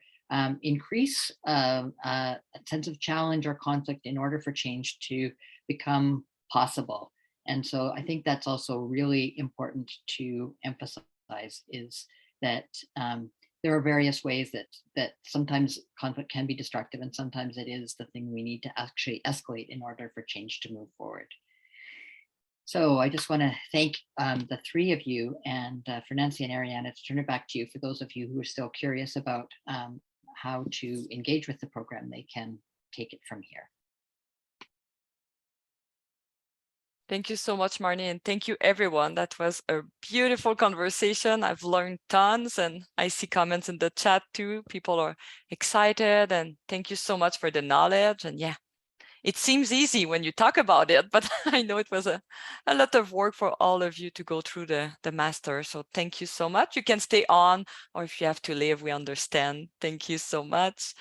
increase a sense of challenge or conflict in order for change to become possible. And so I think that's also really important to emphasize, is that there are various ways that sometimes conflict can be destructive, and sometimes it is the thing we need to actually escalate in order for change to move forward. So I just want to thank the three of you, and for Nancy and Ariana, to turn it back to you. For those of you who are still curious about how to engage with the program, they can take it from here. Thank you so much, Marnie, and thank you, everyone. That was a beautiful conversation. I've learned tons, and I see comments in the chat too. People are excited, and thank you so much for the knowledge. And yeah, it seems easy when you talk about it, but I know it was a lot of work for all of you to go through the master. So thank you so much. You can stay on, or if you have to leave, we understand. Thank you so much.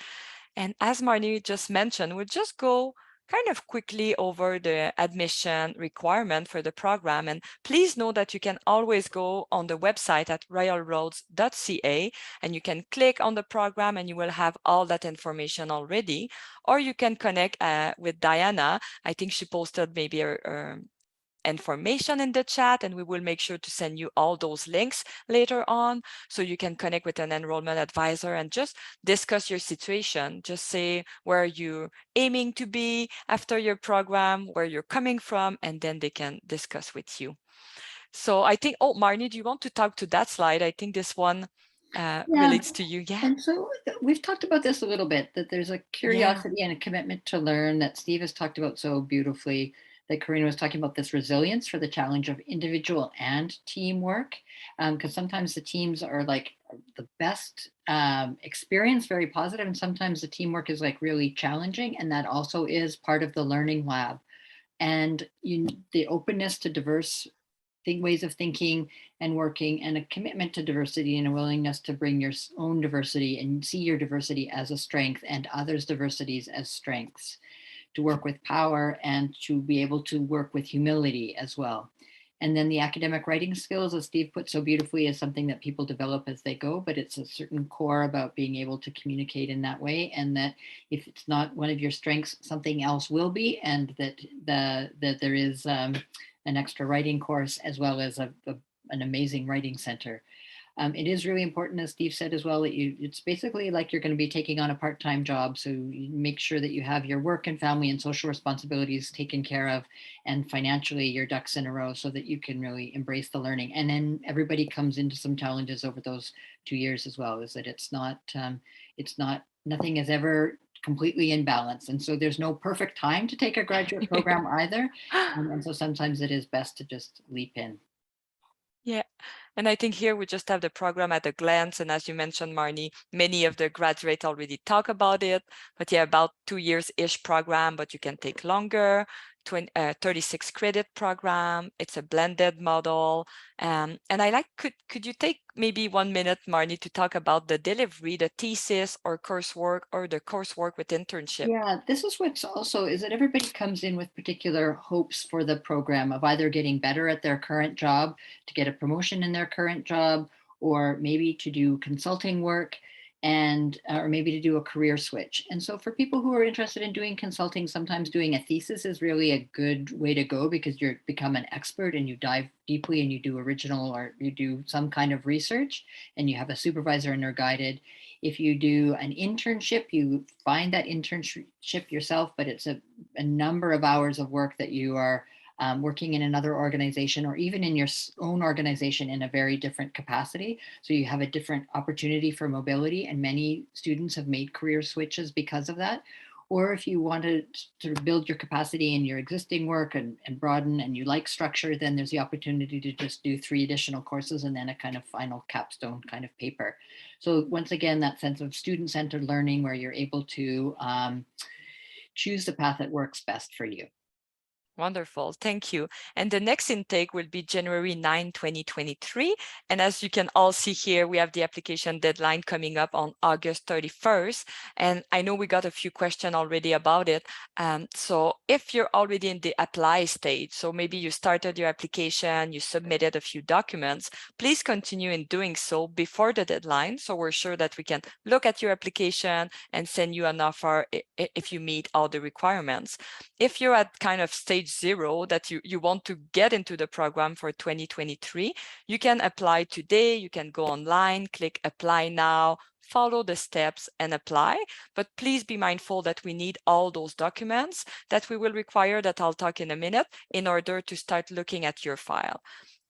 And as Marnie just mentioned, we'll just go kind of quickly over the admission requirement for the program. And please know that you can always go on the website at royalroads.ca, and you can click on the program and you will have all that information already. Or you can connect with Diana. I think she posted maybe her information in the chat, and we will make sure to send you all those links later on, so you can connect with an enrollment advisor and just discuss your situation. Just say where you're aiming to be after your program, where you're coming from, and then they can discuss with you. So I think, oh, Marnie, do you want to talk to that slide? I think this one relates to you. Yeah. And so we've talked about this a little bit, that there's a curiosity and a commitment to learn that Steve has talked about so beautifully, that Corrina was talking about, this resilience for the challenge of individual and teamwork. Because sometimes the teams are like the best experience, very positive, and sometimes the teamwork is like really challenging. And that also is part of the learning lab. And the openness to diverse ways of thinking and working, and a commitment to diversity, and a willingness to bring your own diversity and see your diversity as a strength and others' diversities as strengths, to work with power and to be able to work with humility as well. And then the academic writing skills, as Steve put so beautifully, is something that people develop as they go, but it's a certain core about being able to communicate in that way, and that if it's not one of your strengths, something else will be, and that there is an extra writing course, as well as an amazing writing center. It is really important, as Steve said as well, that it's basically like you're going to be taking on a part-time job. So you make sure that you have your work and family and social responsibilities taken care of, and financially your ducks in a row, so that you can really embrace the learning. And then everybody comes into some challenges over those 2 years as well, is that nothing is ever completely in balance. And so there's no perfect time to take a graduate program either. And so sometimes it is best to just leap in. Yeah, and I think here we just have the program at a glance. And as you mentioned, Marnie, many of the graduates already talk about it. But yeah, about 2 years-ish program, but you can take longer. 36 credit program. It's a blended model. And I like, could you take maybe 1 minute, Marnie, to talk about the delivery, the thesis or coursework, or the coursework with internship? Yeah, this is what's also is that everybody comes in with particular hopes for the program, of either getting better at their current job, to get a promotion in their current job, or maybe to do consulting work, and or maybe to do a career switch. And so for people who are interested in doing consulting, sometimes doing a thesis is really a good way to go, because you become an expert and you dive deeply and you do original, or you do some kind of research, and you have a supervisor and they're guided. If you do an internship, you find that internship yourself, but it's a number of hours of work that you are working in another organization, or even in your own organization in a very different capacity. So you have a different opportunity for mobility, and many students have made career switches because of that. Or if you wanted to build your capacity in your existing work and broaden, and you like structure, then there's the opportunity to just do 3 additional courses and then a kind of final capstone kind of paper. So once again, that sense of student-centered learning where you're able to choose the path that works best for you. Wonderful, thank you. And the next intake will be January 9, 2023. And as you can all see here, we have the application deadline coming up on August 31st. And I know we got a few questions already about it. So if you're already in the apply stage, so maybe you started your application, you submitted a few documents, please continue in doing so before the deadline. So we're sure that we can look at your application and send you an offer if you meet all the requirements. If you're at kind of stage 0 that you want to get into the program for 2023, you can apply today. You can go online, click apply now, follow the steps and apply. But please be mindful that we need all those documents that we will require, that I'll talk in a minute, in order to start looking at your file.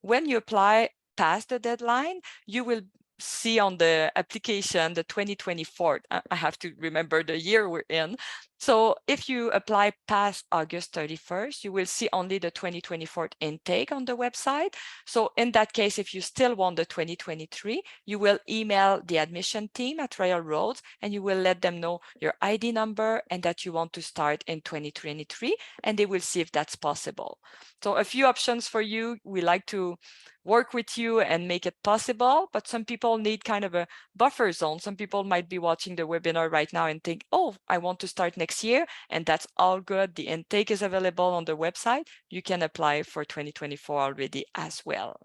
When you apply past the deadline, you will see on the application the 2024. I have to remember the year we're in. So if you apply past August 31st, you will see only the 2024 intake on the website. So in that case, if you still want the 2023, you will email the admission team at Royal Roads and you will let them know your ID number and that you want to start in 2023, and they will see if that's possible. So a few options for you. We like to work with you and make it possible, but some people need kind of a buffer zone. Some people might be watching the webinar right now and think, oh, I want to start next year, and that's all good. The intake is available on the website. You can apply for 2024 already as well.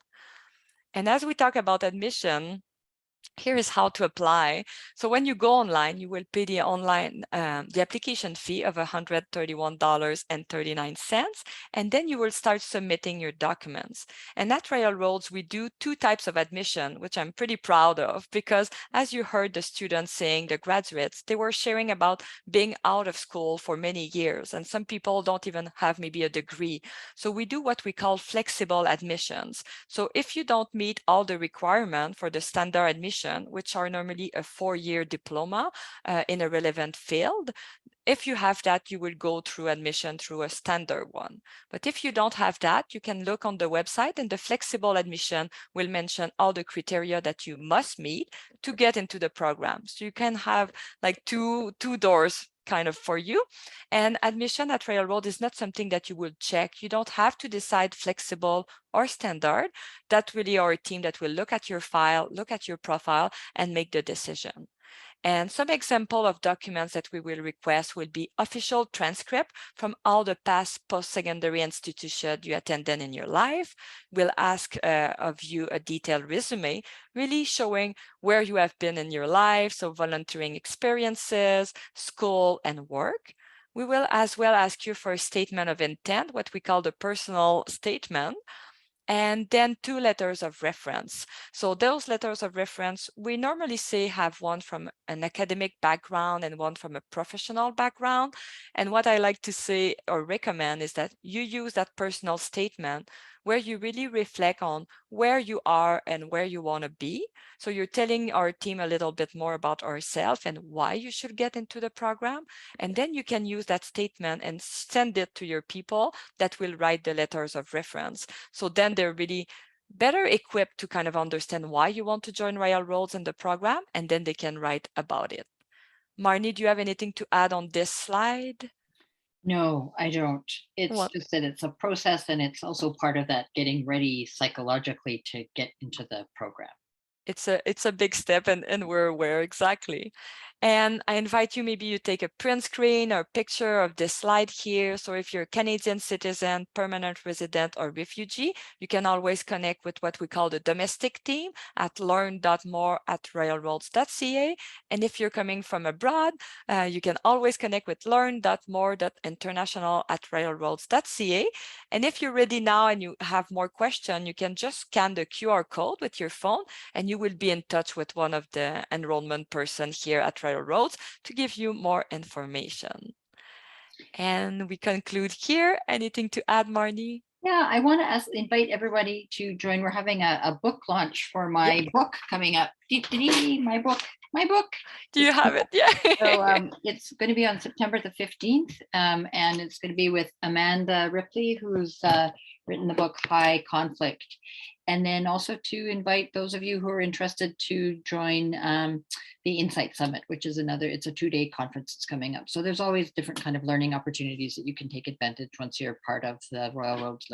And as we talk about admission, here is how to apply. So when you go online, you will pay the application fee of $131.39, and then you will start submitting your documents. And at Royal Roads, we do 2 types of admission, which I'm pretty proud of, because as you heard the students saying, the graduates, they were sharing about being out of school for many years, and some people don't even have maybe a degree. So we do what we call flexible admissions. So if you don't meet all the requirements for the standard admission, which are normally a 4-year diploma in a relevant field, if you have that, you will go through admission through a standard one. But if you don't have that, you can look on the website, and the flexible admission will mention all the criteria that you must meet to get into the program. So you can have like two doors kind of for you. And admission at Railroad is not something that you will check. You don't have to decide flexible or standard. That's really our team that will look at your file, look at your profile, and make the decision. And some example of documents that we will request will be official transcript from all the past post-secondary institutions you attended in your life. We'll ask of you a detailed resume, really showing where you have been in your life, so volunteering experiences, school, and work. We will as well ask you for a statement of intent, what we call the personal statement, and then 2 letters of reference. So those letters of reference, we normally say have one from an academic background and one from a professional background. And what I like to say or recommend is that you use that personal statement where you really reflect on where you are and where you want to be. So you're telling our team a little bit more about ourselves and why you should get into the program. And then you can use that statement and send it to your people that will write the letters of reference. So then they're really better equipped to kind of understand why you want to join Royal Roads in the program, and then they can write about it. Marnie, do you have anything to add on this slide? No, I don't. It's Well, just that it's a process, and it's also part of that getting ready psychologically to get into the program. it's a big step, and we're aware exactly. And I invite you, maybe you take a print screen or picture of this slide here. So if you're a Canadian citizen, permanent resident, or refugee, you can always connect with what we call the domestic team at learn.more@royalroads.ca. And if you're coming from abroad, you can always connect with learn.more.international@royalroads.ca. And if you're ready now and you have more questions, you can just scan the QR code with your phone, and you will be in touch with one of the enrollment person here at Royal Roads to give you more information. And we conclude here. Anything to add, Marnie? Yeah, I want to invite everybody to join. We're having a book launch for my book coming up. My book. My book. Do you have it? Yeah. So it's going to be on September the 15th, and it's going to be with Amanda Ripley, who's written the book High Conflict. And then also to invite those of you who are interested to join the Insight Summit, which is it's a 2-day conference that's coming up. So there's always different kind of learning opportunities that you can take advantage once you're part of the Royal Roads